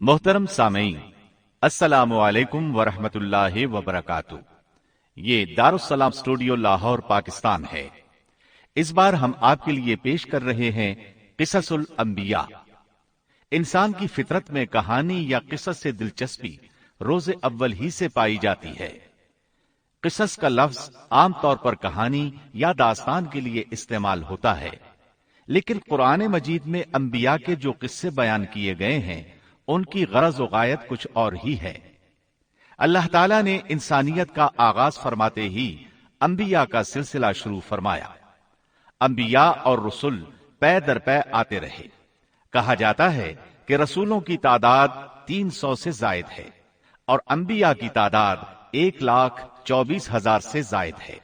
محترم سامعین، السلام علیکم ورحمۃ اللہ وبرکاتہ۔ یہ دارالسلام اسٹوڈیو لاہور پاکستان ہے۔ اس بار ہم آپ کے لیے پیش کر رہے ہیں قصص الانبیاء۔ انسان کی فطرت میں کہانی یا قصص سے دلچسپی روز اول ہی سے پائی جاتی ہے۔ قصص کا لفظ عام طور پر کہانی یا داستان کے لیے استعمال ہوتا ہے، لیکن قرآن مجید میں انبیاء کے جو قصے بیان کیے گئے ہیں ان کی غرض و غایت کچھ اور ہی ہے۔ اللہ تعالیٰ نے انسانیت کا آغاز فرماتے ہی انبیاء کا سلسلہ شروع فرمایا۔ انبیاء اور رسول پے در پے آتے رہے۔ کہا جاتا ہے کہ رسولوں کی تعداد 300 سے زائد ہے اور انبیاء کی تعداد 1,24,000 سے زائد ہے۔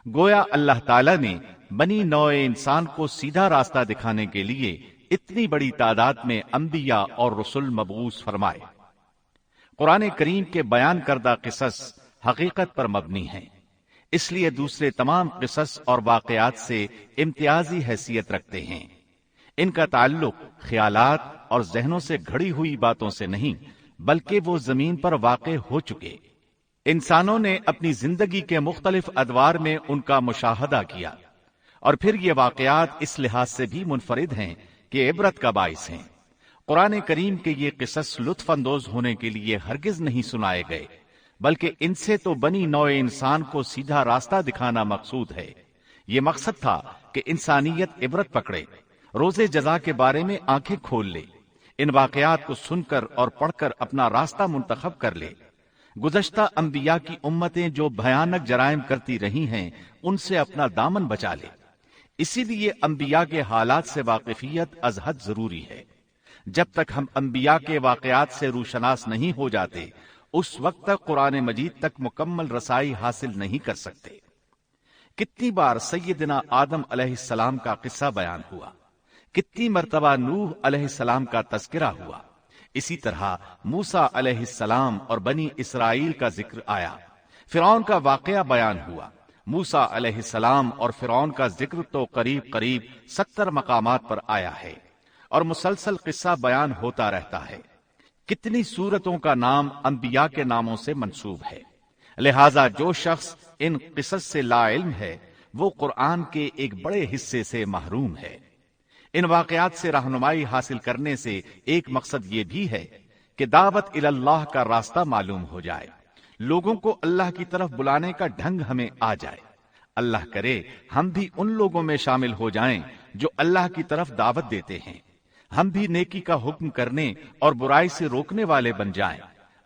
گویا اللہ تعالیٰ نے بنی نوع انسان کو سیدھا راستہ دکھانے کے لیے اتنی بڑی تعداد میں انبیاء اور رسول مبعوث فرمائے۔ قرآن کریم کے بیان کردہ قصص حقیقت پر مبنی ہیں، اس لیے دوسرے تمام قصص اور واقعات سے امتیازی حیثیت رکھتے ہیں۔ ان کا تعلق خیالات اور ذہنوں سے گھڑی ہوئی باتوں سے نہیں، بلکہ وہ زمین پر واقع ہو چکے۔ انسانوں نے اپنی زندگی کے مختلف ادوار میں ان کا مشاہدہ کیا، اور پھر یہ واقعات اس لحاظ سے بھی منفرد ہیں کہ عبرت کا باعث ہیں۔ قرآن کریم کے یہ قصص لطف اندوز ہونے کے لیے ہرگز نہیں سنائے گئے، بلکہ ان سے تو بنی نوع انسان کو سیدھا راستہ دکھانا مقصود ہے۔ یہ مقصد تھا کہ انسانیت عبرت پکڑے، روز جزا کے بارے میں آنکھیں کھول لے، ان واقعات کو سن کر اور پڑھ کر اپنا راستہ منتخب کر لے۔ گزشتہ انبیاء کی امتیں جو بھیانک جرائم کرتی رہی ہیں ان سے اپنا دامن بچا لے۔ اسی لیے انبیاء کے حالات سے واقفیت از حد ضروری ہے۔ جب تک ہم انبیاء کے واقعات سے روشناس نہیں ہو جاتے اس وقت تک قرآن مجید تک مکمل رسائی حاصل نہیں کر سکتے۔ کتنی بار سیدنا آدم علیہ السلام کا قصہ بیان ہوا، کتنی مرتبہ نوح علیہ السلام کا تذکرہ ہوا، اسی طرح موسیٰ علیہ السلام اور بنی اسرائیل کا ذکر آیا، فرعون کا واقعہ بیان ہوا۔ موسیٰ علیہ السلام اور فرعون کا ذکر تو قریب 70 مقامات پر آیا ہے، اور مسلسل قصہ بیان ہوتا رہتا ہے۔ کتنی سورتوں کا نام انبیاء کے ناموں سے منسوب ہے۔ لہذا جو شخص ان قصص سے لا علم ہے وہ قرآن کے ایک بڑے حصے سے محروم ہے۔ ان واقعات سے رہنمائی حاصل کرنے سے ایک مقصد یہ بھی ہے کہ دعوت اللہ کا راستہ معلوم ہو جائے، لوگوں کو اللہ کی طرف بلانے کا ڈھنگ ہمیں آ جائے۔ اللہ کرے ہم بھی ان لوگوں میں شامل ہو جائیں جو اللہ کی طرف دعوت دیتے ہیں، ہم بھی نیکی کا حکم کرنے اور برائی سے روکنے والے بن جائیں۔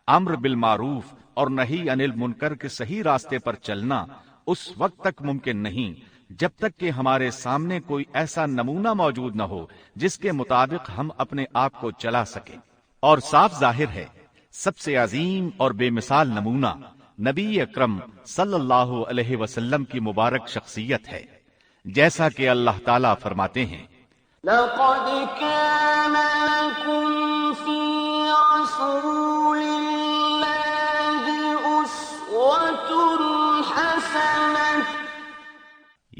امر بالمعروف اور نہی عن المنکر کے صحیح راستے پر چلنا اس وقت تک ممکن نہیں جب تک کہ ہمارے سامنے کوئی ایسا نمونہ موجود نہ ہو جس کے مطابق ہم اپنے آپ کو چلا سکیں۔ اور صاف ظاہر ہے سب سے عظیم اور بے مثال نمونہ نبی اکرم صلی اللہ علیہ وسلم کی مبارک شخصیت ہے، جیسا کہ اللہ تعالیٰ فرماتے ہیں لَقَدْ كَانَ لَكُمْ فِي رَسُولِ اللَّهِ أُسْوَةٌ حَسَنَةٌ۔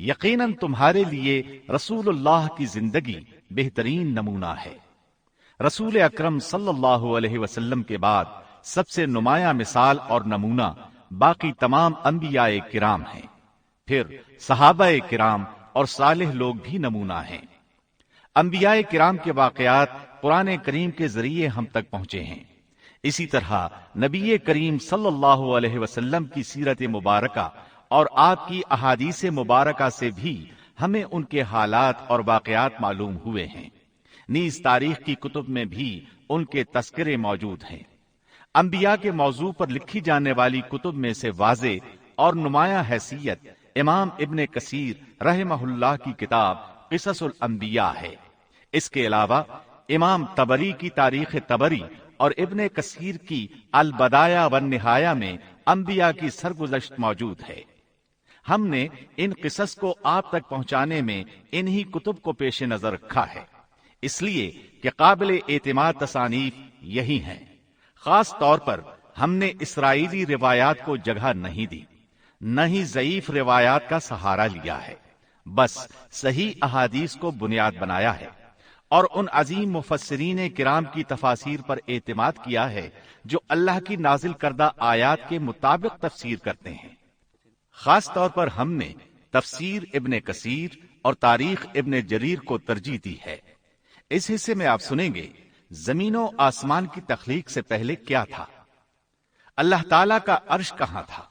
یقیناً تمہارے لیے رسول اللہ کی زندگی بہترین نمونہ ہے۔ رسول اکرم صلی اللہ علیہ وسلم کے بعد سب سے نمایاں مثال اور نمونہ باقی تمام انبیاء کرام ہیں، پھر صحابہ کرام اور صالح لوگ بھی نمونہ ہیں۔ انبیاء کرام کے واقعات قرآن کریم کے ذریعے ہم تک پہنچے ہیں۔ اسی طرح نبی کریم صلی اللہ علیہ وسلم کی سیرت مبارکہ اور آپ کی احادیث مبارکہ سے بھی ہمیں ان کے حالات اور واقعات معلوم ہوئے ہیں۔ نیز تاریخ کی کتب میں بھی ان کے تذکرے موجود ہیں۔ انبیاء کے موضوع پر لکھی جانے والی کتب میں سے واضح اور نمایاں حیثیت امام ابن کثیر رحمہ اللہ کی کتاب قصص الانبیاء ہے۔ اس کے علاوہ امام طبری کی تاریخ طبری اور ابن کثیر کی البدایہ والنہایہ میں انبیاء کی سرگزشت موجود ہے۔ ہم نے ان قصص کو آپ تک پہنچانے میں انہی کتب کو پیش نظر رکھا ہے، اس لیے کہ قابل اعتماد تصانیف یہی ہیں۔ خاص طور پر ہم نے اسرائیلی روایات کو جگہ نہیں دی، نہ ہی ضعیف روایات کا سہارا لیا ہے، بس صحیح احادیث کو بنیاد بنایا ہے اور ان عظیم مفسرین کرام کی تفاسیر پر اعتماد کیا ہے جو اللہ کی نازل کردہ آیات کے مطابق تفسیر کرتے ہیں۔ خاص طور پر ہم نے تفسیر ابن کثیر اور تاریخ ابن جریر کو ترجیح دی ہے۔ اس حصے میں آپ سنیں گے زمین و آسمان کی تخلیق سے پہلے کیا تھا، اللہ تعالیٰ کا عرش کہاں تھا،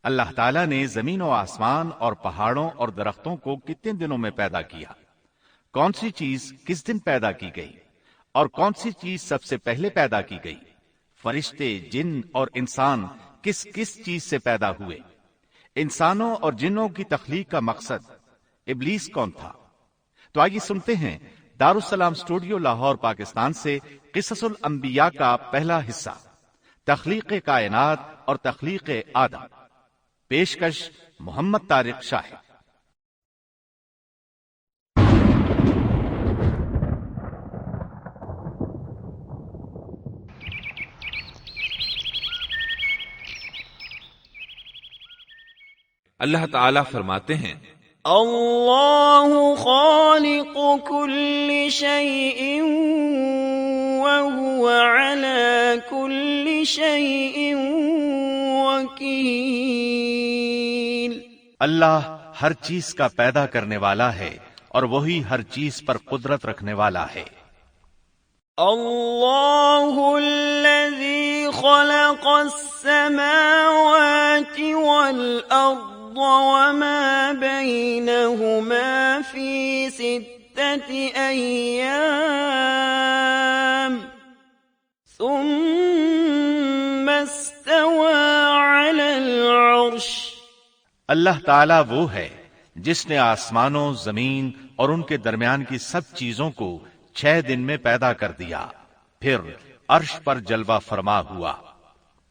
اللہ تعالیٰ نے زمین و آسمان اور پہاڑوں اور درختوں کو کتنے دنوں میں پیدا کیا، کون سی چیز کس دن پیدا کی گئی اور کون سی چیز سب سے پہلے پیدا کی گئی، فرشتے، جن اور انسان کس کس چیز سے پیدا ہوئے، انسانوں اور جنوں کی تخلیق کا مقصد، ابلیس کون تھا۔ تو آئیے سنتے ہیں دارالسلام اسٹوڈیو لاہور پاکستان سے قصص الانبیاء کا پہلا حصہ، تخلیق کائنات اور تخلیق آدم۔ پیشکش محمد طارق شاہد۔ اللہ تعالیٰ فرماتے ہیں اللہ خالق كل شيء وهو على كل شيء وكيل۔ اللہ ہر چیز کا پیدا کرنے والا ہے اور وہی ہر چیز پر قدرت رکھنے والا ہے۔ اللہ الذي خلق السماوات والأرض وما بينهما في 6 أيام ثم استوى على العرش۔ اللہ تعالیٰ وہ ہے جس نے آسمانوں، زمین اور ان کے درمیان کی سب چیزوں کو 6 دن میں پیدا کر دیا، پھر عرش پر جلوہ فرما ہوا۔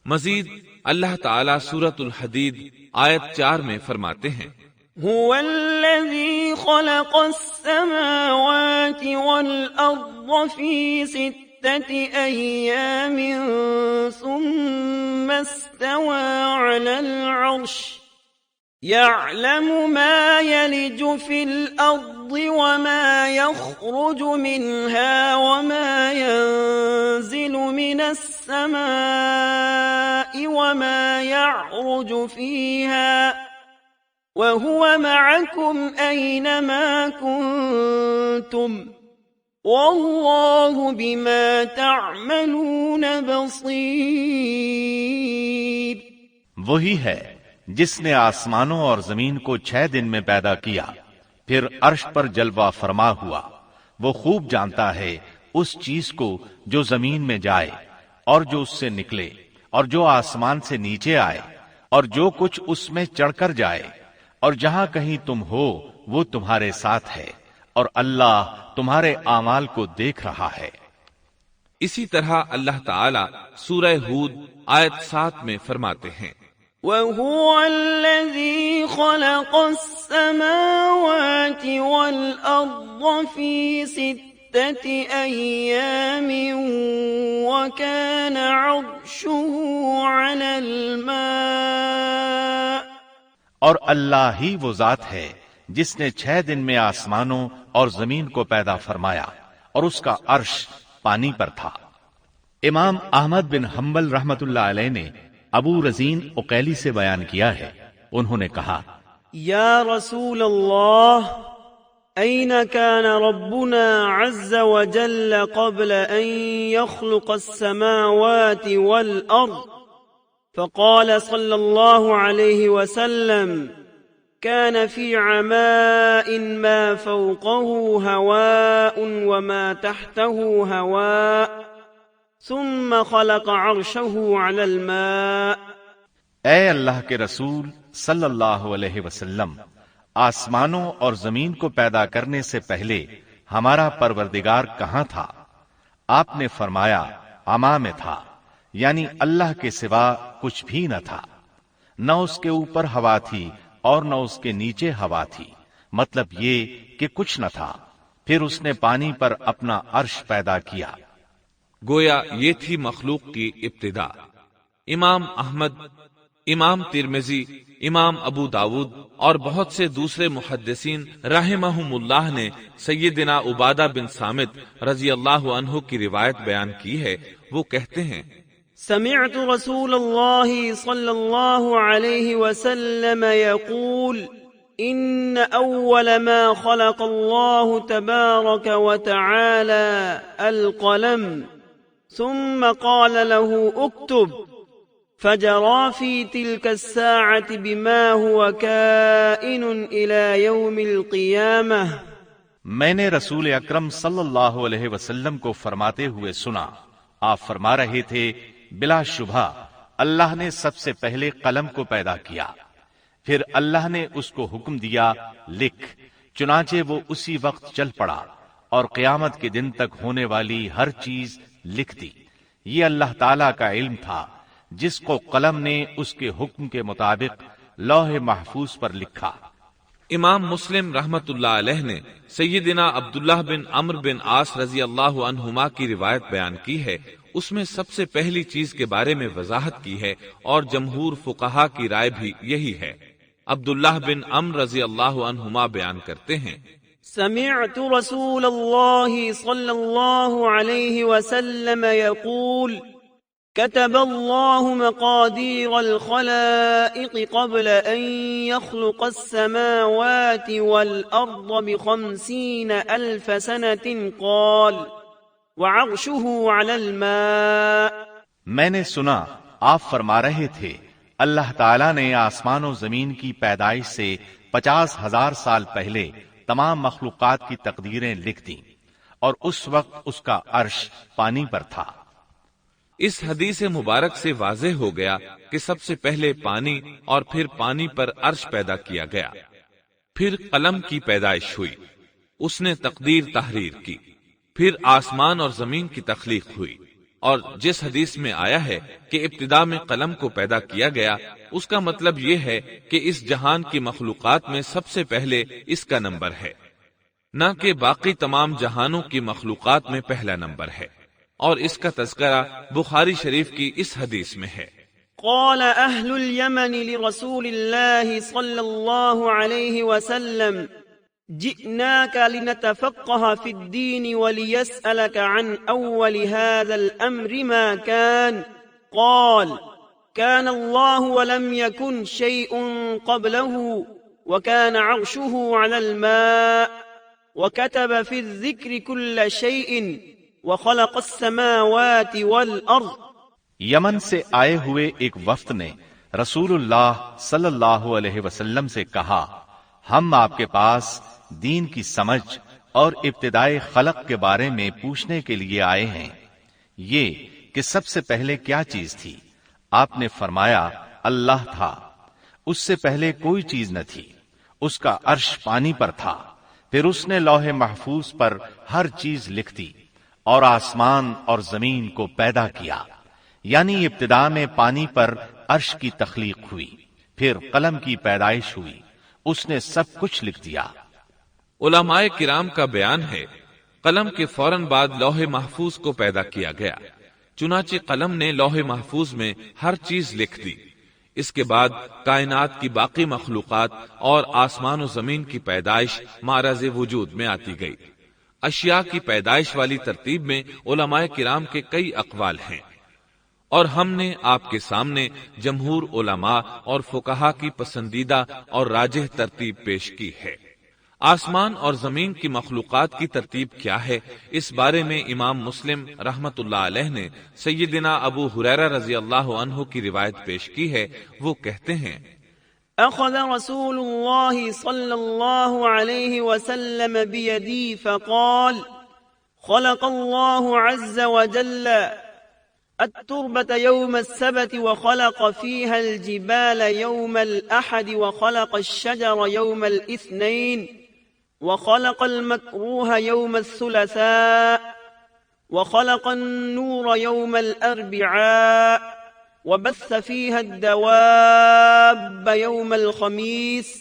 مزید اللہ تعالیٰ سورۃ الحدید آیت 4 میں فرماتے ہیں هو الذي خلق السماوات والأرض في 6 أيام ثم استوى على العرش يعلم ما يلج في الأرض وما يخرج منها وما ينزل من السماء وما يعرج فيها وهو معكم أينما كنتم والله بما تعملون بصير۔ وہی ہے جس نے آسمانوں اور زمین کو 6 دن میں پیدا کیا، پھر عرش پر جلوہ فرما ہوا۔ وہ خوب جانتا ہے اس چیز کو جو زمین میں جائے اور جو اس سے نکلے، اور جو آسمان سے نیچے آئے، اور جو کچھ اس میں چڑھ کر جائے، اور جہاں کہیں تم ہو وہ تمہارے ساتھ ہے، اور اللہ تمہارے اعمال کو دیکھ رہا ہے۔ اسی طرح اللہ تعالیٰ سورہ ہود آیت 7 میں فرماتے ہیں وَهُوَ الَّذِي خَلَقَ السَّمَاوَاتِ وَالْأَرْضَ فِي 6 أَيَّامٍ وَكَانَ عَرْشُهُ عَلَى الْمَاءِ۔ اور اللہ ہی وہ ذات ہے جس نے 6 دن میں آسمانوں اور زمین کو پیدا فرمایا اور اس کا عرش پانی پر تھا۔ امام احمد بن حنبل رحمت اللہ علیہ نے ابو رزین عقیلی سے بیان کیا ہے، انہوں نے کہا یا رسول اللہ أين كان ربنا عز وجل قبل أن يخلق السماوات والأرض؟ فقال صلى الله عليه وسلم كان في عماء ما فوقه هواء وما تحته هواء ثم خلق عرشه على الماء۔ اے اللہ کے رسول صلی اللہ علیہ وسلم، آسمانوں اور زمین کو پیدا کرنے سے پہلے ہمارا پروردگار کہاں تھا؟ آپ نے فرمایا عما میں تھا، یعنی اللہ کے سوا کچھ بھی نہ تھا، نہ اس کے اوپر ہوا تھی اور نہ اس کے نیچے ہوا تھی، مطلب یہ کہ کچھ نہ تھا، پھر اس نے پانی پر اپنا عرش پیدا کیا۔ گویا یہ تھی مخلوق کی ابتدا۔ امام احمد امام ترمذی، امام ابو داود اور بہت سے دوسرے محدثین رحمہم اللہ نے سیدنا عبادہ بن صامت رضی اللہ عنہ کی روایت بیان کی ہے۔ وہ کہتے ہیں سمعت رسول اللہ صلی اللہ علیہ وسلم يقول ان اول ما خلق اللہ تبارک وتعالى القلم ثم قال له اكتب فجرى في تلك الساعة بما هو كائن إلى يوم القيامة۔ میں نے رسول اکرم صلی اللہ علیہ وسلم کو فرماتے ہوئے سنا، آپ فرما رہے تھے بلا شبہ اللہ نے سب سے پہلے قلم کو پیدا کیا، پھر اللہ نے اس کو حکم دیا لکھ، چنانچہ وہ اسی وقت چل پڑا اور قیامت کے دن تک ہونے والی ہر چیز لکھ دی۔ یہ اللہ تعالی کا علم تھا جس کو قلم نے اس کے حکم کے مطابق لوح محفوظ پر لکھا۔ امام مسلم رحمت اللہ علیہ نے سیدنا عبداللہ بن عمرو بن عاص رضی اللہ عنہما کی روایت بیان کی ہے۔ اس میں سب سے پہلی چیز کے بارے میں وضاحت کی ہے اور جمہور فقہا کی رائے بھی یہی ہے۔ عبداللہ بن عمرو رضی اللہ عنہما بیان کرتے ہیں سمعت رسول اللہ صلی اللہ علیہ وسلم يقول كتب الله مقادير الخلائق قبل أن يخلق السماوات والأرض ب50,000 سنة قال وعرشه على الماء۔ میں نے سنا آپ فرما رہے تھے اللہ تعالیٰ نے آسمان و زمین کی پیدائش سے 50,000 سال پہلے تمام مخلوقات کی تقدیریں لکھ دیں اور اس وقت اس کا عرش پانی پر تھا۔ اس حدیث مبارک سے واضح ہو گیا کہ سب سے پہلے پانی اور پھر پانی پر عرش پیدا کیا گیا، پھر قلم کی پیدائش ہوئی، اس نے تقدیر تحریر کی، پھر آسمان اور زمین کی تخلیق ہوئی۔ اور جس حدیث میں آیا ہے کہ ابتدا میں قلم کو پیدا کیا گیا، اس کا مطلب یہ ہے کہ اس جہان کی مخلوقات میں سب سے پہلے اس کا نمبر ہے، نہ کہ باقی تمام جہانوں کی مخلوقات میں پہلا نمبر ہے۔ اور اس کا تذکرہ بخاری شریف کی اس حدیث میں ہے۔ قال اہل اليمن لرسول اللہ صلی اللہ علیہ وسلم جئناك لنتفقه في الدين وليسألك عن أول هذا الأمر ما كان قال كان الله ولم يكن شيء قبله وكان عرشه على الماء وكتب في الذكر كل شيء وخلق السماوات والأرض۔ یمن سے آئے ہوئے ایک وفد نے رسول اللہ صلی اللہ علیہ وسلم سے کہا، ہم آپ کے پاس دین کی سمجھ اور ابتدائی خلق کے بارے میں پوچھنے کے لیے آئے ہیں، یہ کہ سب سے پہلے کیا چیز تھی؟ آپ نے فرمایا اللہ تھا، اس سے پہلے کوئی چیز نہ تھی، اس کا عرش پانی پر تھا، پھر اس نے لوح محفوظ پر ہر چیز لکھ دی اور آسمان اور زمین کو پیدا کیا، یعنی ابتدا میں پانی پر عرش کی تخلیق ہوئی، پھر قلم کی پیدائش ہوئی، اس نے سب کچھ لکھ دیا۔ علماء کرام کا بیان ہے قلم کے فوراً بعد لوح محفوظ کو پیدا کیا گیا، چنانچہ قلم نے لوح محفوظ میں ہر چیز لکھ دی۔ اس کے بعد کائنات کی باقی مخلوقات اور آسمان و زمین کی پیدائش معرض وجود میں آتی گئی۔ اشیاء کی پیدائش والی ترتیب میں علماء کرام کے کئی اقوال ہیں، اور ہم نے آپ کے سامنے جمہور علماء اور فقہا کی پسندیدہ اور راجح ترتیب پیش کی ہے۔ آسمان اور زمین کی مخلوقات کی ترتیب کیا ہے، اس بارے میں امام مسلم رحمت اللہ علیہ نے سیدنا ابو ہریرہ رضی اللہ عنہ کی روایت پیش کی ہے۔ وہ کہتے ہیں اخذ رسول اللہ صلی اللہ علیہ وسلم بیدی فقال خلق اللہ عز وجل التربة يوم السبت وخلق فيها الجبال يوم الأحد وخلق الشجر يوم الاثنين وخلق المكروه يوم الثلاثاء وخلق النور يوم الأربعاء وبث فيها الدواب يوم الخميس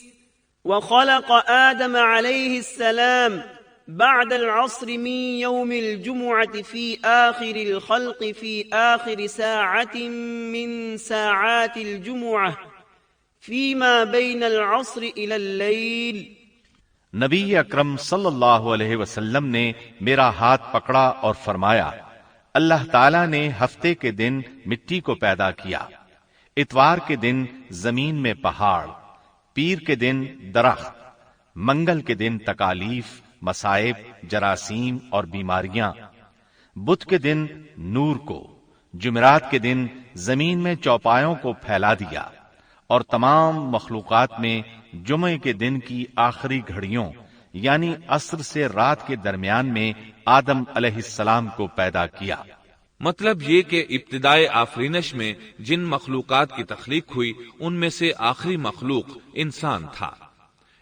وخلق آدم عليه السلام بعد العصر من يوم الجمعة في آخر الخلق في آخر ساعة من ساعات الجمعة فيما بين العصر إلى الليل۔ نبی اکرم صلی اللہ علیہ وسلم نے میرا ہاتھ پکڑا اور فرمایا، اللہ تعالیٰ نے ہفتے کے دن مٹی کو پیدا کیا، اتوار کے دن زمین میں پہاڑ، پیر کے دن درخت، منگل کے دن تکالیف، مصائب، جراثیم اور بیماریاں، بدھ کے دن نور کو، جمعرات کے دن زمین میں چوپایوں کو پھیلا دیا، اور تمام مخلوقات میں جمعے کے دن کی آخری گھڑیوں یعنی عصر سے رات کے درمیان میں آدم علیہ السلام کو پیدا کیا۔ مطلب یہ کہ ابتدائے آفرینش میں جن مخلوقات کی تخلیق ہوئی ان میں سے آخری مخلوق انسان تھا۔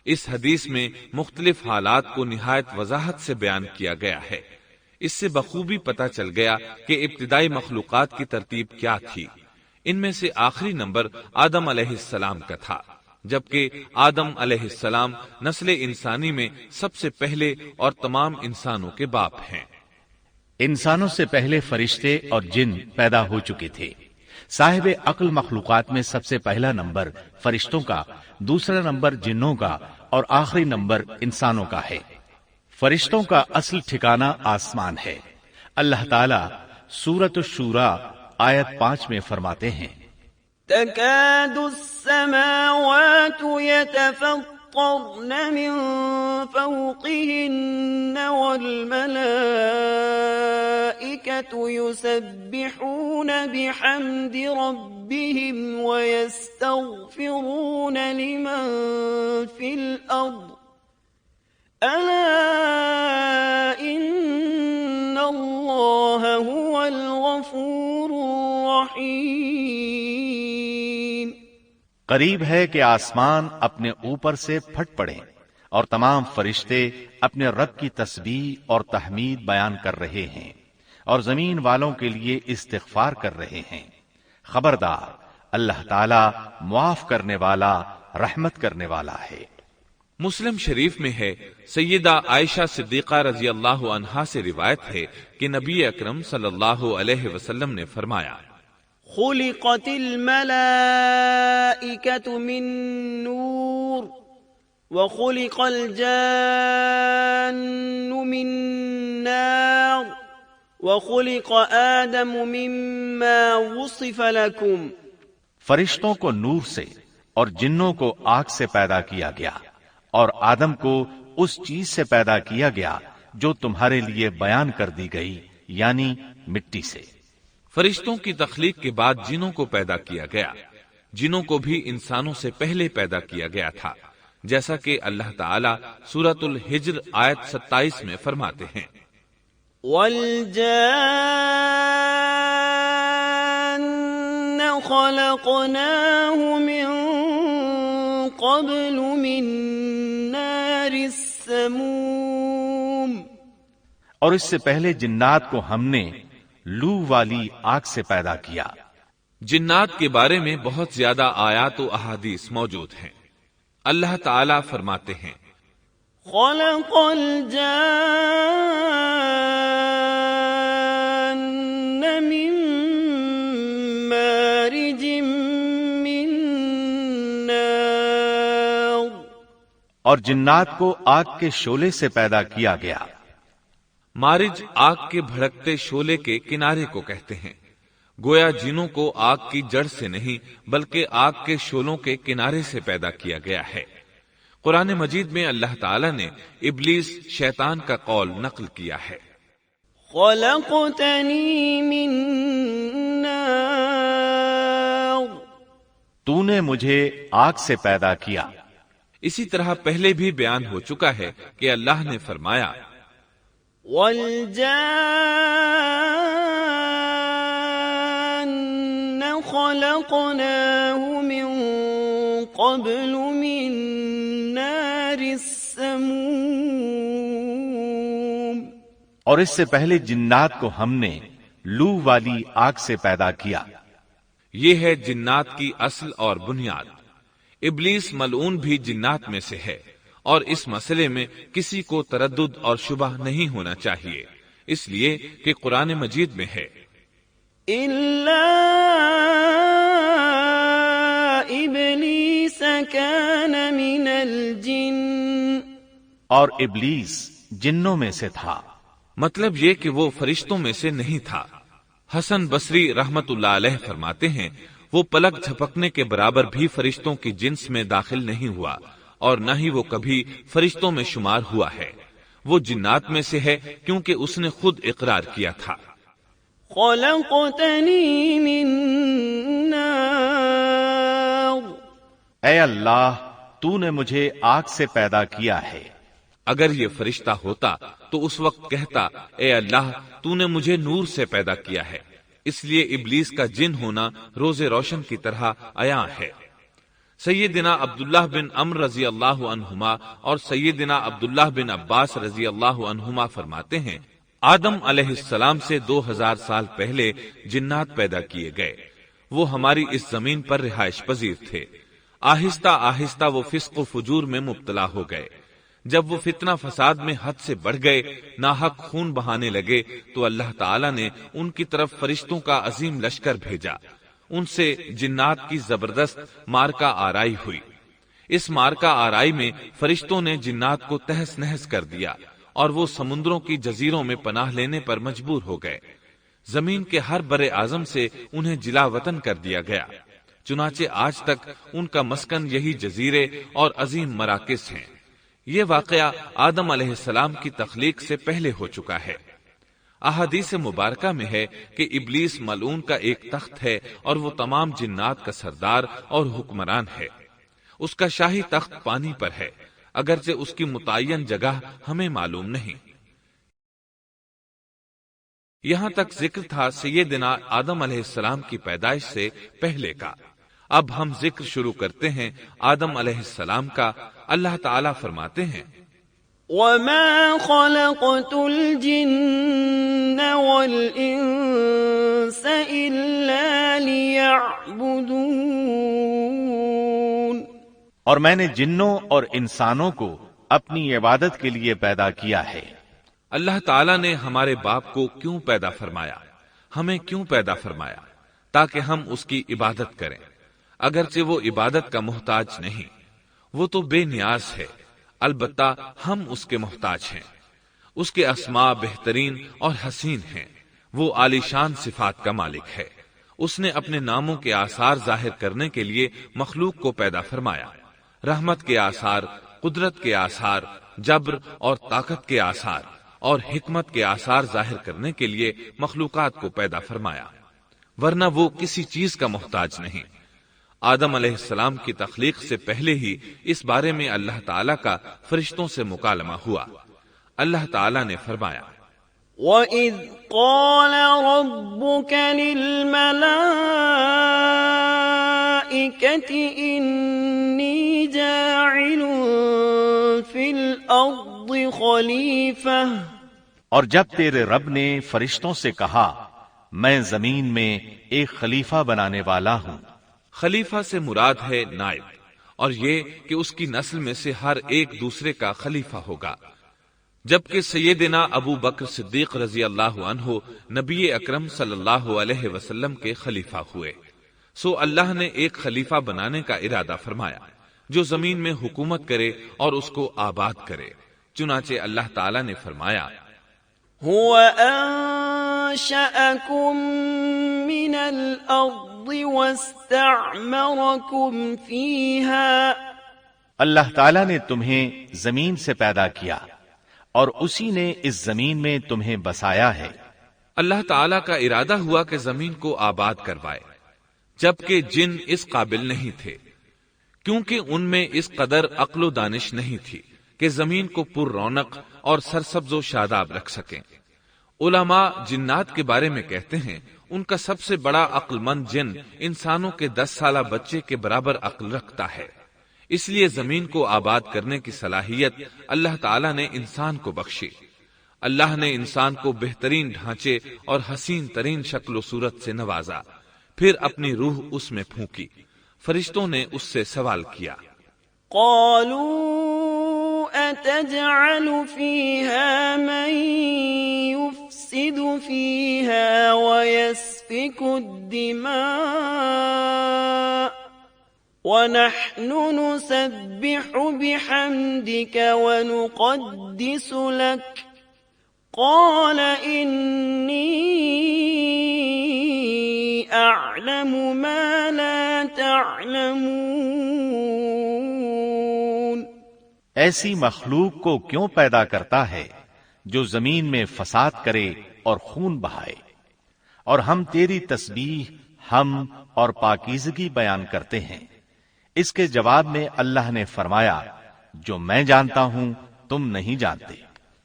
اس حدیث میں مختلف حالات کو نہایت وضاحت سے بیان کیا گیا ہے۔ اس سے بخوبی پتہ چل گیا کہ ابتدائی مخلوقات کی ترتیب کیا تھی۔ ان میں سے آخری نمبر آدم علیہ السلام کا تھا، جبکہ آدم علیہ السلام نسل انسانی میں سب سے پہلے اور تمام انسانوں کے باپ ہیں۔ انسانوں سے پہلے فرشتے اور جن پیدا ہو چکے تھے۔ صاحب عقل مخلوقات میں سب سے پہلا نمبر فرشتوں کا، دوسرا نمبر جنوں کا اور آخری نمبر انسانوں کا ہے۔ فرشتوں کا اصل ٹھکانہ آسمان ہے۔ اللہ تعالی سورۃ الشورى آیت 5 میں فرماتے ہیں، تكاد السماوات يتفطرن من فوقهن والملائكة يسبحون بحمد ربهم ويستغفرون لمن في الأرض ألا إن الله هو الغفور الرحیم۔ قریب ہے کہ آسمان اپنے اوپر سے پھٹ پڑے اور تمام فرشتے اپنے رب کی تسبیح اور تحمید بیان کر رہے ہیں اور زمین والوں کے لیے استغفار کر رہے ہیں۔ خبردار، اللہ تعالی معاف کرنے والا، رحمت کرنے والا ہے۔ مسلم شریف میں ہے، سیدہ عائشہ صدیقہ رضی اللہ عنہا سے روایت ہے کہ نبی اکرم صلی اللہ علیہ وسلم نے فرمایا، خلقت الملائکة من نور وخلق الجان من نار وخلق آدم مما وصف لكم۔ فرشتوں کو نور سے اور جنوں کو آگ سے پیدا کیا گیا، اور آدم کو اس چیز سے پیدا کیا گیا جو تمہارے لیے بیان کر دی گئی، یعنی مٹی سے۔ فرشتوں کی تخلیق کے بعد جنوں کو پیدا کیا گیا۔ جنوں کو بھی انسانوں سے پہلے پیدا کیا گیا تھا، جیسا کہ اللہ تعالیٰ سورۃ الحجر آیت 27 میں فرماتے ہیں، وَالْجَانَّ خَلَقْنَاهُ مِن قَبْلُ مِن نَّارِ السَّمُومِ۔ اور اس سے پہلے جنات کو ہم نے لو والی آگ سے پیدا کیا۔ جنات کے بارے میں بہت زیادہ آیات و احادیث موجود ہیں۔ اللہ تعالیٰ فرماتے ہیں، خلق الجان من مارج من نار۔ اور جنات کو آگ کے شعلے سے پیدا کیا گیا۔ مارج آگ کے بھڑکتے شعلے کے کنارے کو کہتے ہیں۔ گویا جنوں کو آگ کی جڑ سے نہیں بلکہ آگ کے شعلوں کے کنارے سے پیدا کیا گیا ہے۔ قرآن مجید میں اللہ تعالیٰ نے ابلیس شیطان کا قول نقل کیا ہے، خلقتنی من نار۔ تو نے مجھے آگ سے پیدا کیا۔ اسی طرح پہلے بھی بیان ہو چکا ہے کہ اللہ نے فرمایا، وَالْجَانَّ خَلَقْنَاهُ مِن قَبْلُ مِن نَّارِ السَّمُومِ۔ اور اس سے پہلے جنات کو ہم نے لو والی آگ سے پیدا کیا۔ یہ ہے جنات کی اصل اور بنیاد۔ ابلیس ملعون بھی جنات میں سے ہے اور اس مسئلے میں کسی کو تردد اور شبہ نہیں ہونا چاہیے، اس لیے کہ قرآن مجید میں ہے إلا إبليس كان من الجن، اور ابلیس جنوں میں سے تھا، مطلب یہ کہ وہ فرشتوں میں سے نہیں تھا۔ حسن بصری رحمت اللہ علیہ فرماتے ہیں وہ پلک جھپکنے کے برابر بھی فرشتوں کی جنس میں داخل نہیں ہوا، اور نہ ہی وہ کبھی فرشتوں میں شمار ہوا ہے، وہ جنات میں سے ہے کیونکہ اس نے خود اقرار کیا تھا۔ خلقتنی من نار، اے اللہ تو نے مجھے آگ سے پیدا کیا ہے۔ اگر یہ فرشتہ ہوتا تو اس وقت کہتا اے اللہ تو نے مجھے نور سے پیدا کیا ہے، اس لیے ابلیس کا جن ہونا روز روشن کی طرح عیاں ہے۔ سیدنا عبداللہ بن عمرو رضی اللہ عنہما اور سیدنا عبداللہ بن عباس رضی اللہ عنہما فرماتے ہیں آدم علیہ السلام سے 2000 سال پہلے جنات پیدا کیے گئے، وہ ہماری اس زمین پر رہائش پذیر تھے۔ آہستہ آہستہ وہ فسق و فجور میں مبتلا ہو گئے، جب وہ فتنہ فساد میں حد سے بڑھ گئے، ناحق خون بہانے لگے، تو اللہ تعالی نے ان کی طرف فرشتوں کا عظیم لشکر بھیجا، ان سے جنات کی زبردست مارکا آرائی ہوئی۔ اس مارکا آرائی میں فرشتوں نے جنات کو تہس نہس کر دیا، اور وہ سمندروں کی جزیروں میں پناہ لینے پر مجبور ہو گئے۔ زمین کے ہر بر اعظم سے انہیں جلا وطن کر دیا گیا، چنانچہ آج تک ان کا مسکن یہی جزیرے اور عظیم مراکز ہیں۔ یہ واقعہ آدم علیہ السلام کی تخلیق سے پہلے ہو چکا ہے۔ احادیث مبارکہ میں ہے کہ ابلیس ملعون کا ایک تخت ہے اور وہ تمام جنات کا سردار اور حکمران ہے۔ اس کا شاہی تخت پانی پر ہے، اگرچہ اس کی متعین جگہ ہمیں معلوم نہیں۔ یہاں تک ذکر تھا سیدنا آدم علیہ السلام کی پیدائش سے پہلے کا۔ اب ہم ذکر شروع کرتے ہیں آدم علیہ السلام کا۔ اللہ تعالیٰ فرماتے ہیں وما خلقت الجن والإنس إلا ليعبدون، اور میں نے جنوں اور انسانوں کو اپنی عبادت کے لیے پیدا کیا ہے۔ اللہ تعالیٰ نے ہمارے باپ کو کیوں پیدا فرمایا، ہمیں کیوں پیدا فرمایا؟ تاکہ ہم اس کی عبادت کریں، اگرچہ وہ عبادت کا محتاج نہیں، وہ تو بے نیاز ہے، البتہ ہم اس کے محتاج ہیں۔ اس کے اسماء بہترین اور حسین ہیں، وہ عالی شان صفات کا مالک ہے۔ اس نے اپنے ناموں کے آثار ظاہر کرنے کے لیے مخلوق کو پیدا فرمایا، رحمت کے آثار، قدرت کے آثار، جبر اور طاقت کے آثار اور حکمت کے آثار ظاہر کرنے کے لیے مخلوقات کو پیدا فرمایا، ورنہ وہ کسی چیز کا محتاج نہیں۔ آدم علیہ السلام کی تخلیق سے پہلے ہی اس بارے میں اللہ تعالیٰ کا فرشتوں سے مکالمہ ہوا۔ اللہ تعالیٰ نے فرمایا وَإِذْ قَالَ رَبُّكَ لِلْمَلَائِكَةِ إِنِّي جَاعِلٌ فِي الْأَرْضِ خَلِيفَةً، اور جب تیرے رب نے فرشتوں سے کہا میں زمین میں ایک خلیفہ بنانے والا ہوں۔ خلیفہ سے مراد ہے نائب، اور یہ کہ اس کی نسل میں سے ہر ایک دوسرے کا خلیفہ ہوگا۔ جبکہ سیدنا ابو بکر صدیق رضی اللہ عنہ نبی اکرم صلی اللہ علیہ وسلم کے خلیفہ ہوئے، سو اللہ نے ایک خلیفہ بنانے کا ارادہ فرمایا جو زمین میں حکومت کرے اور اس کو آباد کرے۔ چنانچہ اللہ تعالیٰ نے فرمایا هو أنشأكم من الأرض واستعمركم فيها، اللہ تعالیٰ نے تمہیں زمین سے پیدا کیا اور اسی نے اس زمین میں تمہیں بسایا ہے۔ اللہ تعالیٰ کا ارادہ ہوا کہ زمین کو آباد کروائے، جبکہ جن اس قابل نہیں تھے، کیونکہ ان میں اس قدر عقل و دانش نہیں تھی کہ زمین کو پر رونق اور سرسبز و شاداب رکھ سکیں۔ علماء جنات کے بارے میں کہتے ہیں ان کا سب سے بڑا عقل مند جن انسانوں کے 10 سالہ بچے کے برابر عقل رکھتا ہے، اس لیے زمین کو آباد کرنے کی صلاحیت اللہ تعالیٰ نے انسان کو بخشی۔ اللہ نے انسان کو بہترین ڈھانچے اور حسین ترین شکل و صورت سے نوازا، پھر اپنی روح اس میں پھونکی۔ فرشتوں نے اس سے سوال کیا قالوا تجعل فيها من يفسد فيها ويسفك الدماء ونحن نسبح بحمدك ونقدس لك قال إني أعلم ما لا تعلمون۔ ایسی مخلوق کو کیوں پیدا کرتا ہے جو زمین میں فساد کرے اور خون بہائے، اور ہم تیری تسبیح، حمد اور پاکیزگی بیان کرتے ہیں۔ اس کے جواب میں اللہ نے فرمایا، جو میں جانتا ہوں تم نہیں جانتے۔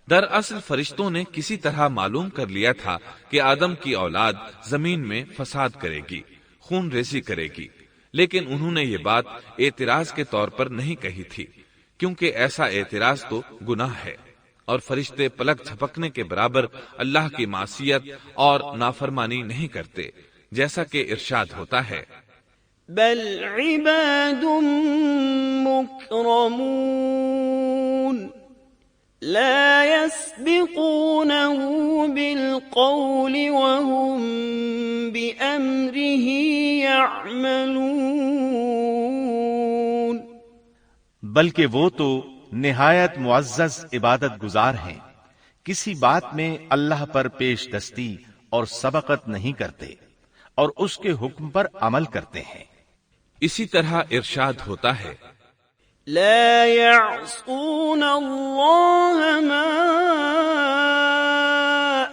دراصل فرشتوں نے کسی طرح معلوم کر لیا تھا کہ آدم کی اولاد زمین میں فساد کرے گی، خون ریزی کرے گی، لیکن انہوں نے یہ بات اعتراض کے طور پر نہیں کہی تھی، کیونکہ ایسا اعتراض تو گناہ ہے، اور فرشتے پلک جھپکنے کے برابر اللہ کی معصیت اور نافرمانی نہیں کرتے، جیسا کہ ارشاد ہوتا ہے، بل عباد مکرمون لا يسبقونه بالقول وهم بأمره يعملون، بلکہ وہ تو نہایت معزز عبادت گزار ہیں، کسی بات میں اللہ پر پیش دستی اور سبقت نہیں کرتے، اور اس کے حکم پر عمل کرتے ہیں۔ اسی طرح ارشاد ہوتا ہے، لا يعصون الله ما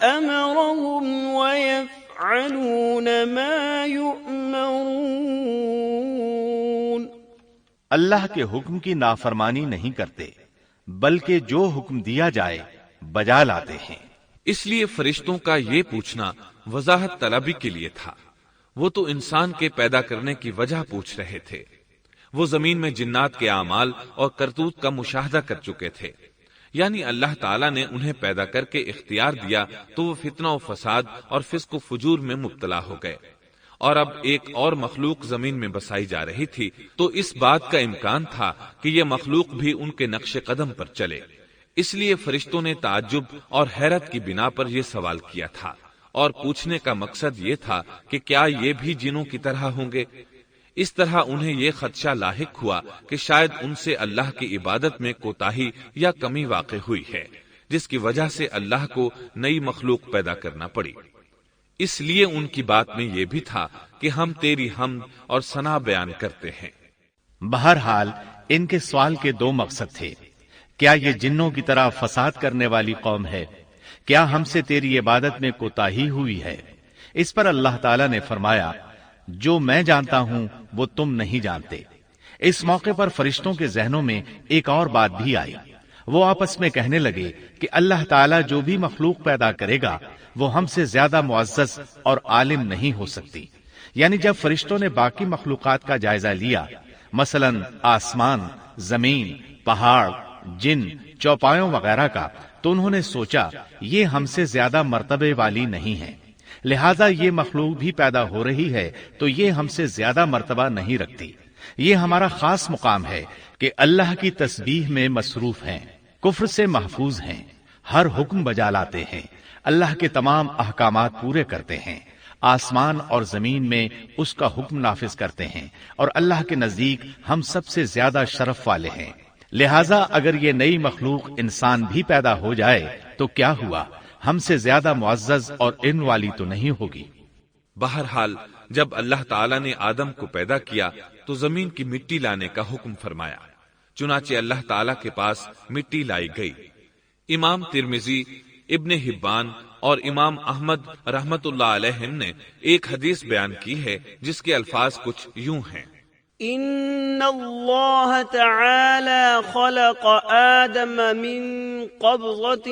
أمرهم ويفعلون ما يؤمرون، اللہ کے حکم کی نافرمانی نہیں کرتے، بلکہ جو حکم دیا جائے بجا لاتے ہیں۔ اس لیے فرشتوں کا یہ پوچھنا وضاحت طلبی کے لیے تھا، وہ تو انسان کے پیدا کرنے کی وجہ پوچھ رہے تھے، وہ زمین میں جنات کے اعمال اور کرتوت کا مشاہدہ کر چکے تھے، یعنی اللہ تعالیٰ نے انہیں پیدا کر کے اختیار دیا تو وہ فتنہ و فساد اور فسق و فجور میں مبتلا ہو گئے، اور اب ایک اور مخلوق زمین میں بسائی جا رہی تھی، تو اس بات کا امکان تھا کہ یہ مخلوق بھی ان کے نقش قدم پر چلے، اس لیے فرشتوں نے تعجب اور حیرت کی بنا پر یہ سوال کیا تھا، اور پوچھنے کا مقصد یہ تھا کہ کیا یہ بھی جنوں کی طرح ہوں گے؟ اس طرح انہیں یہ خدشہ لاحق ہوا کہ شاید ان سے اللہ کی عبادت میں کوتاہی یا کمی واقع ہوئی ہے، جس کی وجہ سے اللہ کو نئی مخلوق پیدا کرنا پڑی۔ اس لیے ان کی بات میں یہ بھی تھا کہ ہم تیری حمد اور ثنا بیان کرتے ہیں۔ بہرحال ان کے سوال کے دو مقصد تھے، کیا یہ جنوں کی طرح فساد کرنے والی قوم ہے؟ کیا ہم سے تیری عبادت میں کوتاہی ہوئی ہے؟ اس پر اللہ تعالیٰ نے فرمایا، جو میں جانتا ہوں وہ تم نہیں جانتے۔ اس موقع پر فرشتوں کے ذہنوں میں ایک اور بات بھی آئی، وہ آپس میں کہنے لگے کہ اللہ تعالیٰ جو بھی مخلوق پیدا کرے گا وہ ہم سے زیادہ معزز اور عالم نہیں ہو سکتی۔ یعنی جب فرشتوں نے باقی مخلوقات کا جائزہ لیا، مثلا آسمان، زمین، پہاڑ، جن، چوپایوں وغیرہ کا، تو انہوں نے سوچا یہ ہم سے زیادہ مرتبے والی نہیں ہے، لہذا یہ مخلوق بھی پیدا ہو رہی ہے تو یہ ہم سے زیادہ مرتبہ نہیں رکھتی، یہ ہمارا خاص مقام ہے کہ اللہ کی تسبیح میں مصروف ہیں، کفر سے محفوظ ہیں، ہر حکم بجا لاتے ہیں، اللہ کے تمام احکامات پورے کرتے ہیں، آسمان اور زمین میں اس کا حکم نافذ کرتے ہیں، اور اللہ کے نزدیک ہم سب سے زیادہ شرف والے ہیں۔ لہذا اگر یہ نئی مخلوق انسان بھی پیدا ہو جائے تو کیا ہوا، ہم سے زیادہ معزز اور علم والی تو نہیں ہوگی۔ بہرحال جب اللہ تعالیٰ نے آدم کو پیدا کیا تو زمین کی مٹی لانے کا حکم فرمایا، چنانچہ اللہ تعالیٰ کے پاس مٹی لائی گئی۔ امام ترمذی، ابن حبان اور امام احمد رحمت اللہ علیہم نے ایک حدیث بیان کی ہے جس کے الفاظ کچھ یوں ہیں، ان اللہ تعالی خلق آدم من قبضة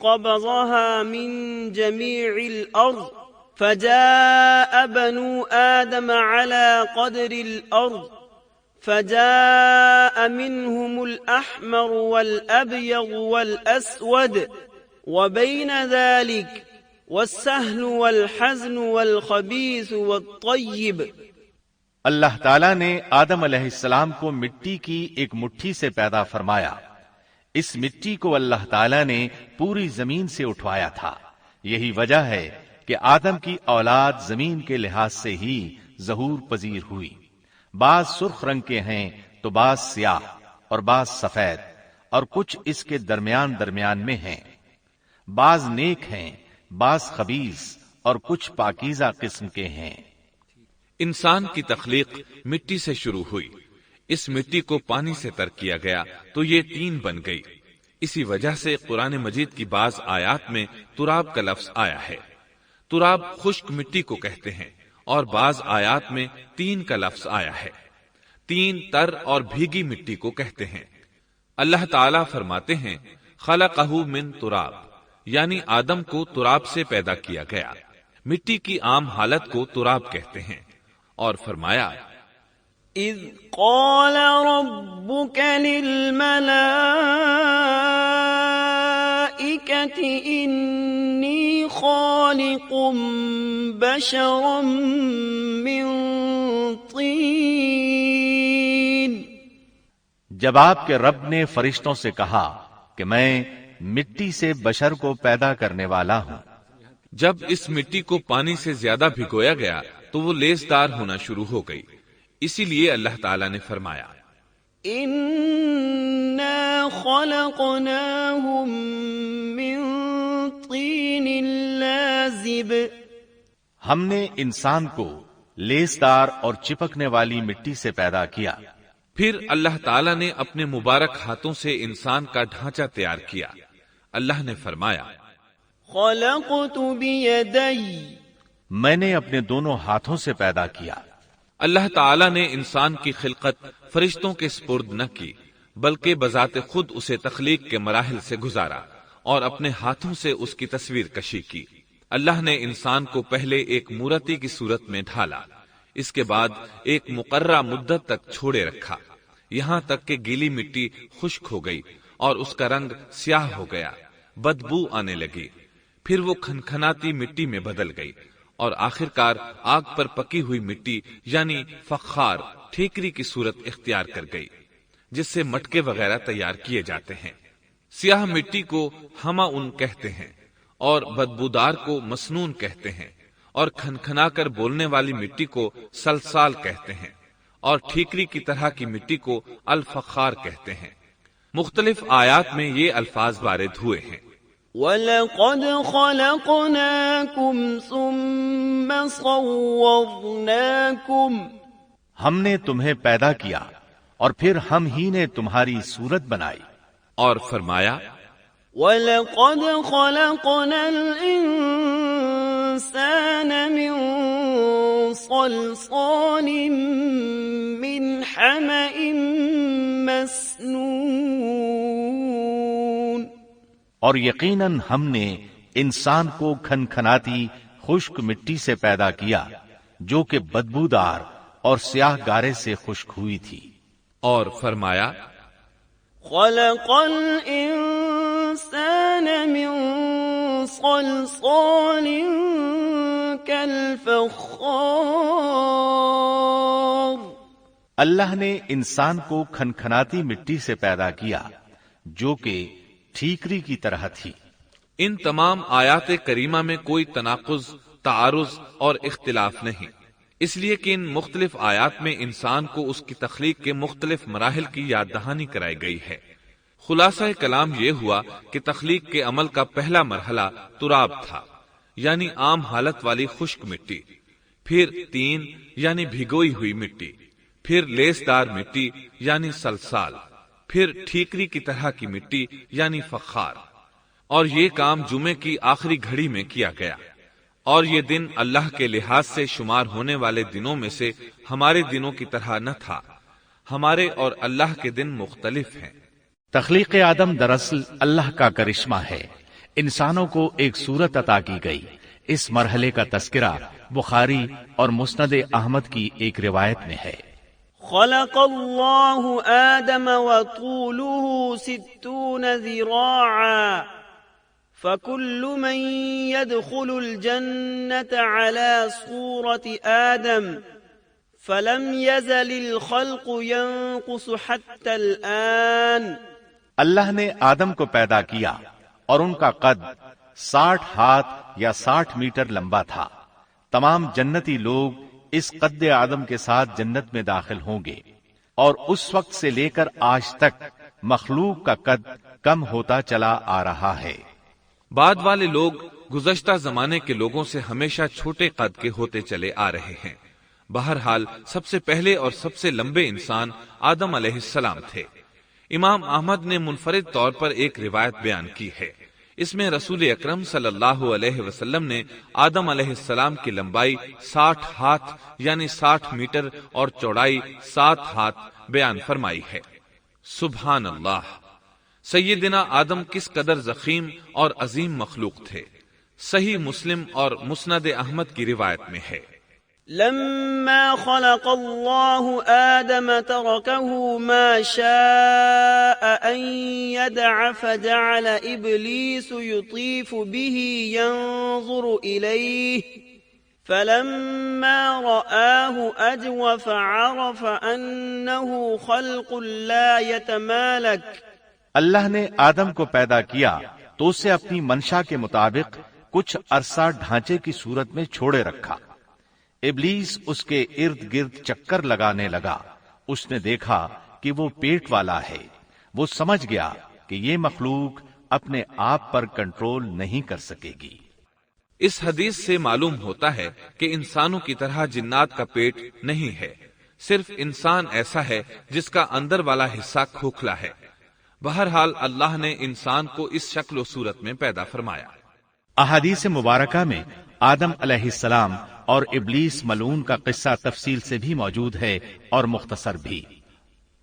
قبضها من جميع الارض فجاء بنو آدم على قدر الارض فجاء منهم الأحمر والأبيض والأسود وبين ذلك والسهل والحزن والخبيث والطيب۔ اللہ تعالیٰ نے آدم علیہ السلام کو مٹی کی ایک مٹھی سے پیدا فرمایا، اس مٹی کو اللہ تعالیٰ نے پوری زمین سے اٹھوایا تھا. یہی وجہ ہے کہ آدم کی اولاد زمین کے لحاظ سے ہی ظہور پذیر ہوئی. بعض سرخ رنگ کے ہیں تو بعض سیاہ اور بعض سفید اور کچھ اس کے درمیان میں ہیں. بعض نیک ہیں، بعض خبیث اور کچھ پاکیزہ قسم کے ہیں. انسان کی تخلیق مٹی سے شروع ہوئی. اس مٹی کو پانی سے تر کیا گیا تو یہ طین بن گئی. اسی وجہ سے قرآن مجید کی بعض آیات میں تراب کا لفظ آیا ہے. تراب خشک مٹی کو کہتے ہیں اور بعض آیات میں طین کا لفظ آیا ہے. طین تر اور بھیگی مٹی کو کہتے ہیں. اللہ تعالیٰ فرماتے ہیں خلقہ من تراب، یعنی آدم کو تراب سے پیدا کیا گیا. مٹی کی عام حالت کو تراب کہتے ہیں. اور فرمایا اذ قال ربك للملائكة إني خالق بشرا من طين. جب آپ کے رب نے فرشتوں سے کہا کہ میں مٹی سے بشر کو پیدا کرنے والا ہوں. جب اس مٹی کو پانی سے زیادہ بھگویا گیا تو وہ لیسدار ہونا شروع ہو گئی. اسی لیے اللہ تعالیٰ نے فرمایا اِنَّا خَلَقْنَاهُم مِّن طِينٍ لَازِبٍ. ہم نے انسان کو لیسدار اور چپکنے والی مٹی سے پیدا کیا. پھر اللہ تعالیٰ نے اپنے مبارک ہاتھوں سے انسان کا ڈھانچہ تیار کیا. اللہ نے فرمایا خَلَقْتُ بِيَدَيَّ. میں نے اپنے دونوں ہاتھوں سے پیدا کیا. اللہ تعالیٰ نے انسان کی خلقت فرشتوں کے سپرد نہ کی، بلکہ بذات خود اسے تخلیق کے مراحل سے گزارا اور اپنے ہاتھوں سے اس کی تصویر کشی کی. اللہ نے انسان کو پہلے ایک مورتی کی صورت میں ڈھالا، اس کے بعد ایک مقررہ مدت تک چھوڑے رکھا، یہاں تک کہ گیلی مٹی خشک ہو گئی اور اس کا رنگ سیاہ ہو گیا، بدبو آنے لگی. پھر وہ کھنکھناتی مٹی میں بدل گئی اور آخرکار آگ پر پکی ہوئی مٹی یعنی فخار ٹھیکری کی صورت اختیار کر گئی، جس سے مٹکے وغیرہ تیار کیے جاتے ہیں. سیاہ مٹی کو ہما ان کہتے ہیں اور بدبودار کو مسنون کہتے ہیں، اور کھنکھنا کر بولنے والی مٹی کو سلسال کہتے ہیں، اور ٹھیکری کی طرح کی مٹی کو الفخار کہتے ہیں. مختلف آیات میں یہ الفاظ وارد ہوئے ہیں. وَلَقَدْ خَلَقْنَاكُمْ ثُمَّ صَوَّرْنَاكُمْ. ہم نے تمہیں پیدا کیا اور پھر ہم ہی نے تمہاری صورت بنائی. اور فرمایا وَلَقَدْ خَلَقْنَا الْإِنسَانَ مِنْ صَلْصَالٍ مِّنْ حَمَإٍ مَسْنُونٍ. اور یقیناً ہم نے انسان کو کھنکھناتی خشک مٹی سے پیدا کیا جو کہ بدبودار اور سیاہ گارے سے خشک ہوئی تھی. اور فرمایا خلق الانسان من صلصال كالفخار. اللہ نے انسان کو کھنکھناتی مٹی سے پیدا کیا جو کہ ٹھیکری کی طرح تھی. ان تمام آیات کریمہ میں کوئی تناقض، تعارض اور اختلاف نہیں، اس لیے کہ ان مختلف آیات میں انسان کو اس کی تخلیق کے مختلف مراحل کی یاد دہانی کرائی گئی ہے. خلاصہ کلام یہ ہوا کہ تخلیق کے عمل کا پہلا مرحلہ تراب تھا، یعنی عام حالت والی خشک مٹی، پھر طین یعنی بھگوئی ہوئی مٹی، پھر لیسدار مٹی یعنی سلسال، پھر ٹھیکری کی طرح کی مٹی یعنی فخار. اور یہ کام جمعے کی آخری گھڑی میں کیا گیا. اور یہ دن اللہ کے لحاظ سے شمار ہونے والے دنوں میں سے ہمارے دنوں کی طرح نہ تھا. ہمارے اور اللہ کے دن مختلف ہیں. تخلیق آدم دراصل اللہ کا کرشمہ ہے. انسانوں کو ایک صورت عطا کی گئی. اس مرحلے کا تذکرہ بخاری اور مسند احمد کی ایک روایت میں ہے. خلق اللہ آدم وطوله 60 ذراعا فكل من يدخل الجنة على صورة آدم فلم يزل الخلق ينقص حتى الآن اللہ نے آدم کو پیدا کیا اور ان کا قد 60 ہاتھ یا 60 میٹر لمبا تھا۔ تمام جنتی لوگ اس قد آدم کے ساتھ جنت میں داخل ہوں گے، اور اس وقت سے لے کر آج تک مخلوق کا قد کم ہوتا چلا آ رہا ہے۔ بعد والے لوگ گزشتہ زمانے کے لوگوں سے ہمیشہ چھوٹے قد کے ہوتے چلے آ رہے ہیں۔ بہرحال سب سے پہلے اور سب سے لمبے انسان آدم علیہ السلام تھے۔ امام احمد نے منفرد طور پر ایک روایت بیان کی ہے۔ اس میں رسول اکرم صلی اللہ علیہ وسلم نے آدم علیہ السلام کی لمبائی 60 ہاتھ یعنی 60 میٹر اور چوڑائی 7 ہاتھ بیان فرمائی ہے۔ سبحان اللہ! سیدنا آدم کس قدر ضخیم اور عظیم مخلوق تھے۔ صحیح مسلم اور مسند احمد کی روایت میں ہے، لما خلق الله آدم تركه ما شاء أن يدع فجعل إبليس يطيف به ينظر إليه فلما رآه أجوف عرف أنه خلق لا يتمالك۔ اللہ نے آدم کو پیدا کیا تو اسے اپنی منشا کے مطابق کچھ عرصہ ڈھانچے کی صورت میں چھوڑے رکھا۔ ابلیس اس کے ارد گرد چکر لگانے لگا۔ اس نے دیکھا کہ وہ پیٹ والا ہے۔ وہ سمجھ گیا کہ یہ مخلوق اپنے آپ پر کنٹرول نہیں کر سکے گی۔ اس حدیث سے معلوم ہوتا ہے کہ انسانوں کی طرح جنات کا پیٹ نہیں ہے، صرف انسان ایسا ہے جس کا اندر والا حصہ کھوکھلا ہے۔ بہرحال اللہ نے انسان کو اس شکل و صورت میں پیدا فرمایا۔ احادیث مبارکہ میں آدم علیہ السلام اور ابلیس ملعون کا قصہ تفصیل سے بھی موجود ہے اور مختصر بھی۔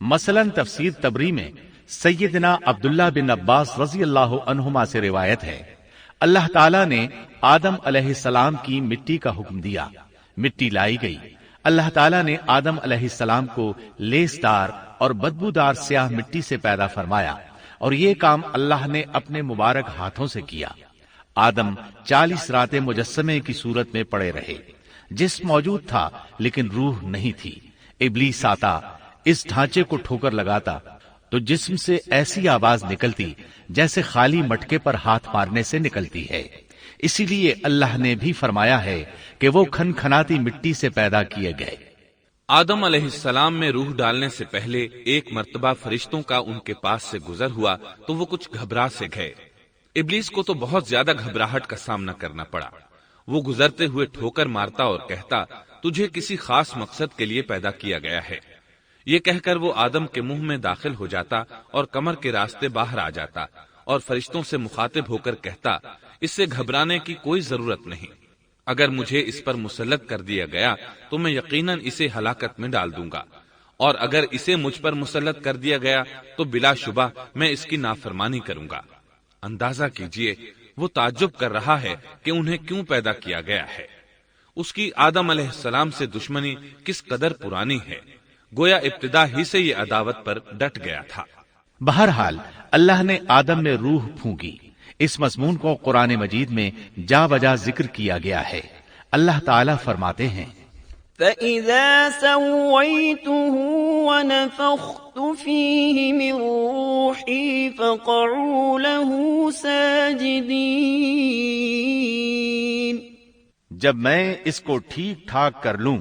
مثلا تفسیر تبری میں سیدنا عبداللہ بن عباس رضی اللہ عنہما سے روایت ہے، اللہ تعالیٰ نے آدم علیہ السلام کی مٹی کا حکم دیا، مٹی لائی گئی۔ اللہ تعالیٰ نے آدم علیہ السلام کو لیسدار اور بدبودار سیاہ مٹی سے پیدا فرمایا، اور یہ کام اللہ نے اپنے مبارک ہاتھوں سے کیا۔ آدم 40 راتیں مجسمے کی صورت میں پڑے رہے۔ جسم موجود تھا لیکن روح نہیں تھی۔ ابلیس آتا، اس ڈھانچے کو ٹھوکر لگاتا تو جسم سے ایسی آواز نکلتی جیسے خالی مٹکے پر ہاتھ مارنے سے نکلتی ہے۔ اسی لیے اللہ نے بھی فرمایا ہے کہ وہ کھنکھناتی مٹی سے پیدا کیے گئے۔ آدم علیہ السلام میں روح ڈالنے سے پہلے ایک مرتبہ فرشتوں کا ان کے پاس سے گزر ہوا تو وہ کچھ گھبرا سے گئے۔ ابلیس کو تو بہت زیادہ گھبراہٹ کا سامنا کرنا پڑا۔ وہ گزرتے ہوئے ٹھوکر مارتا اور کہتا، تجھے کسی خاص مقصد کے لیے پیدا کیا گیا ہے۔ یہ کہہ کر وہ آدم کے منہ میں داخل ہو جاتا اور کمر کے راستے باہر آ جاتا اور فرشتوں سے مخاطب ہو کر کہتا، اس سے گھبرانے کی کوئی ضرورت نہیں۔ اگر مجھے اس پر مسلط کر دیا گیا تو میں یقیناً اسے ہلاکت میں ڈال دوں گا، اور اگر اسے مجھ پر مسلط کر دیا گیا تو بلا شبہ میں اس کی نافرمانی کروں گا۔ اندازہ کیجئے وہ تعجب کر رہا ہے کہ انہیں کیوں پیدا کیا گیا ہے۔ اس کی آدم علیہ السلام سے دشمنی کس قدر پرانی ہے، گویا ابتدا ہی سے یہ عداوت پر ڈٹ گیا تھا۔ بہرحال اللہ نے آدم میں روح پھونکی۔ اس مضمون کو قرآن مجید میں جا بجا ذکر کیا گیا ہے۔ اللہ تعالیٰ فرماتے ہیں، فَإِذَا سَوَّيْتُهُ وَنَفَخْتُ فِيهِ مِن رُّوحِي فَقَعُوا لَهُ سَاجِدِينَ۔ جب میں اس کو ٹھیک ٹھاک کر لوں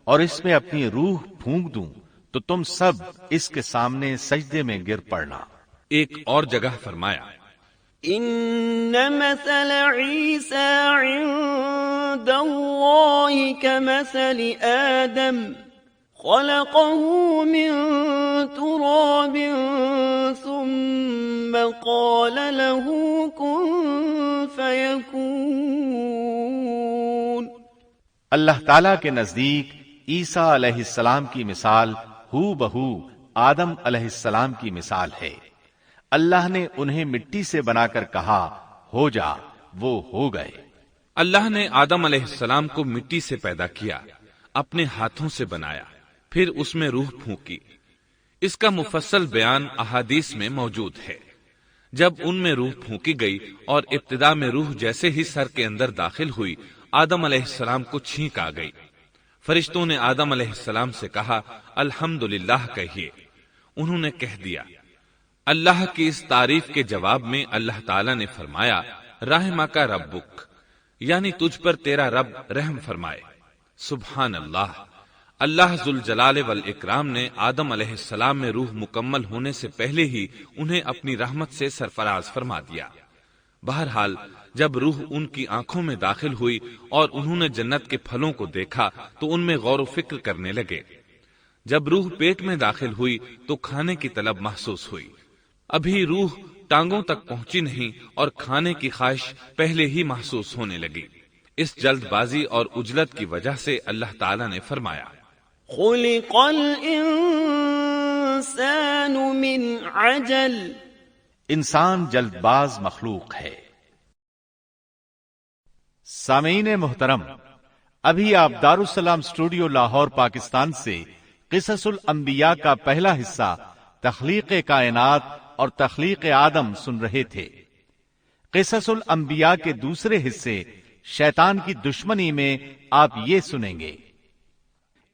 اور اس میں اپنی روح پھونک دوں تو تم سب اس کے سامنے سجدے میں گر پڑنا۔ ایک اور جگہ فرمایا، إن مثل عيسى عند الله كمثل آدم خلقه من تراب ثم قال له كن فيكون۔ اللہ تعالیٰ کے نزدیک عیسیٰ علیہ السلام کی مثال ہو بہو آدم علیہ السلام کی مثال ہے۔ اللہ نے انہیں مٹی سے بنا کر کہا ہو جا، وہ ہو گئے۔ اللہ نے آدم علیہ السلام کو مٹی سے پیدا کیا، اپنے ہاتھوں سے بنایا، پھر اس میں روح پھونکی۔ اس کا مفصل بیان احادیث میں موجود ہے۔ جب ان میں روح پھونکی گئی اور ابتدا میں روح جیسے ہی سر کے اندر داخل ہوئی، آدم علیہ السلام کو چھینک آ گئی۔ فرشتوں نے آدم علیہ السلام سے کہا الحمدللہ کہیے۔ انہوں نے کہہ دیا۔ اللہ کی اس تعریف کے جواب میں اللہ تعالیٰ نے فرمایا رحمک ربک، یعنی تجھ پر تیرا رب رحم فرمائے۔ سبحان اللہ، اللہ ذوالجلال والاکرام نے آدم علیہ السلام میں روح مکمل ہونے سے پہلے ہی انہیں اپنی رحمت سے سرفراز فرما دیا۔ بہرحال جب روح ان کی آنکھوں میں داخل ہوئی اور انہوں نے جنت کے پھلوں کو دیکھا تو ان میں غور و فکر کرنے لگے۔ جب روح پیٹ میں داخل ہوئی تو کھانے کی طلب محسوس ہوئی۔ ابھی روح ٹانگوں تک پہنچی نہیں اور کھانے کی خواہش پہلے ہی محسوس ہونے لگی۔ اس جلد بازی اور عجلت کی وجہ سے اللہ تعالیٰ نے فرمایا خلق الانسان من عجل، انسان جلد باز مخلوق ہے۔ سامعین محترم، ابھی آپ دارالسلام اسٹوڈیو لاہور پاکستان سے قصص الانبیاء کا پہلا حصہ تخلیق کائنات اور تخلیق آدم سن رہے تھے۔ قصص الانبیاء کے دوسرے حصے شیطان کی دشمنی میں آپ یہ سنیں گے: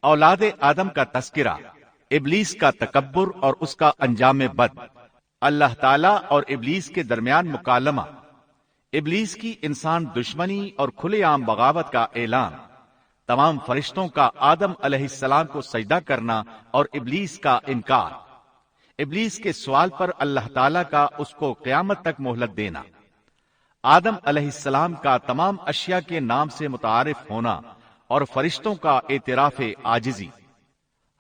اولاد آدم کا تذکرہ، ابلیس کا تکبر اور اس کا انجام بد، اللہ تعالی اور ابلیس کے درمیان مکالمہ، ابلیس کی انسان دشمنی اور کھلے عام بغاوت کا اعلان، تمام فرشتوں کا آدم علیہ السلام کو سجدہ کرنا اور ابلیس کا انکار، ابلیس کے سوال پر اللہ تعالی کا اس کو قیامت تک مہلت دینا، آدم علیہ السلام کا تمام اشیاء کے نام سے متعارف ہونا اور فرشتوں کا اعتراف عاجزی،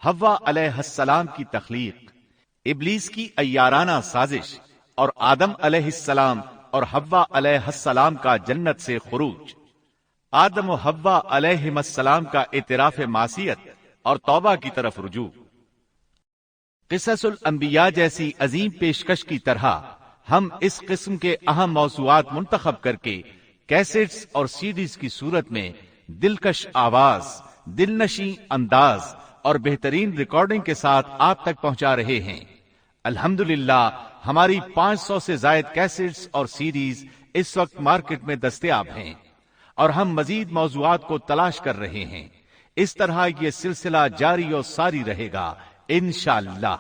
حوا علیہ السلام کی تخلیق، ابلیس کی عیارانہ سازش اور آدم علیہ السلام اور حوا علیہ السلام کا جنت سے خروج، آدم و حوا علیہم السلام کا اعتراف معصیت اور توبہ کی طرف رجوع۔ قصص الانبیاء جیسی عظیم پیشکش کی طرح ہم اس قسم کے اہم موضوعات منتخب کر کے کیسٹس اور سی ڈیز کی صورت میں دلکش آواز، دلنشیں انداز اور بہترین ریکارڈنگ کے ساتھ آپ تک پہنچا رہے ہیں۔ الحمدللہ ہماری 500 سے زائد کیسٹس اور سیڈیز اس وقت مارکیٹ میں دستیاب ہیں اور ہم مزید موضوعات کو تلاش کر رہے ہیں۔ اس طرح یہ سلسلہ جاری و ساری رہے گا انشاءاللہ۔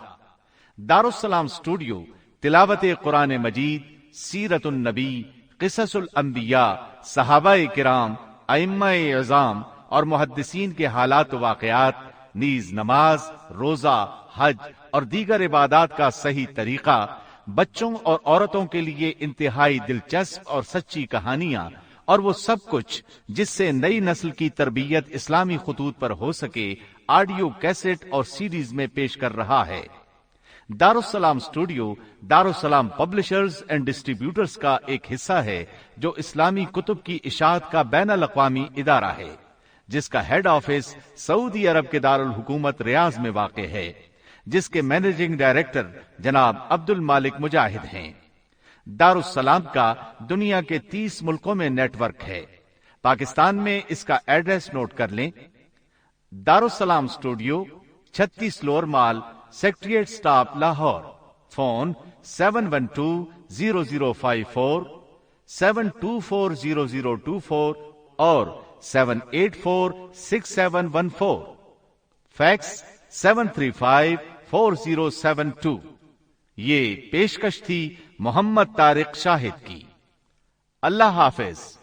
دارالسلام اسٹوڈیو تلاوت قرآن مجید، سیرت النبی، قصص الانبیاء، صحابہ کرام، ائمہ اعظام اور محدثین کے حالات و واقعات، نیز نماز، روزہ، حج اور دیگر عبادات کا صحیح طریقہ، بچوں اور عورتوں کے لیے انتہائی دلچسپ اور سچی کہانیاں، اور وہ سب کچھ جس سے نئی نسل کی تربیت اسلامی خطوط پر ہو سکے، آڈیو کیسٹ اور سیڈیز میں پیش کر رہا ہے۔ دارالسلام اسٹوڈیو دارالسلام پبلشرز اینڈ ڈسٹریبیوٹرز کا ایک حصہ ہے جو اسلامی کتب کی اشاعت کا بین الاقوامی ادارہ ہے، جس کا ہیڈ آفس سعودی عرب کے دارالحکومت ریاض میں واقع ہے، جس کے مینیجنگ ڈائریکٹر جناب عبد المالک مجاہد ہیں۔ دارالسلام کا دنیا کے 30 ملکوں میں نیٹ ورک ہے۔ پاکستان میں اس کا ایڈریس نوٹ کر لیں: دارالسلام اسٹوڈیو 36 لوور مال، سیکٹریٹ سٹاپ، لاہور۔ فون 7120054724 7240024 اور 7846714۔ فیکس 7354072۔ یہ پیشکش تھی محمد طارق شاہد کی۔ اللہ حافظ۔